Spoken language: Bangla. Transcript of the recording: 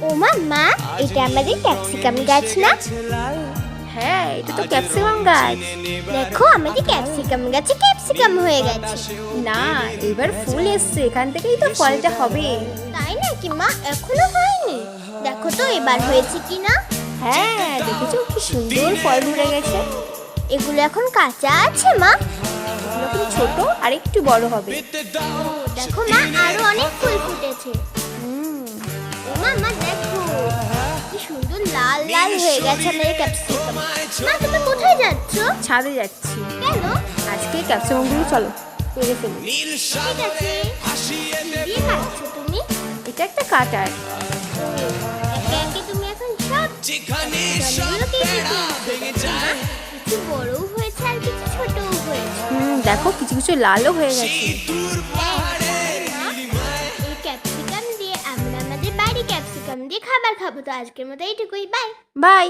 ও মা, এটা আমাদের ক্যাপসিকাম গাছ না? হ্যাঁ, এটা তো ক্যাপসিকাম গাছ। দেখো আমাদের ক্যাপসিকাম গাছে ক্যাপসিকাম হয়ে গেছে। না, এবার ফুল এসছে, এখান থেকেই তো ফলটা হবে। তাই নাকি মা? এখনো হয়নি। দেখো তো এবার হয়েছে কিনা। হ্যাঁ, দেখেছো কি সুন্দর ফল ধরে গেছে। এগুলো এখন কাঁচা আছে মা? এগুলো কিন্তু ছোট আর একটু বড় হবে। দেখো মা, আরো অনেক ফুল ফুটেছে। ও মা দেখো কি সুন্দর লাল লাল হয়ে গেছে আমাদের ক্যাপসিকাম। মা তুমি কোথায় যাচ্ছ? ছাদে যাচ্ছি। কেন? আজকে ক্যাপসিকামগুলো চলো পেরে ফেলি। ঠিক আছে। কি দিয়ে কাটছো তুমি? এটা একটা কাটার। একে একে তুমি এখন সব ক্যাপসিকামগুলো কেটে ফেলছো। কিছু বড়ও হয়েছে আর কিছু ছোটও হয়েছে। দেখো কিছু কিছু লালও হয়ে গেছে। এই ক্যাপসিকাম দিয়ে আমরা আমাদের বাড়ি ক্যাপসিকাম দিয়ে খাবার খাবো। তো আজকের মতো এইটুকুই, বাই। বাই।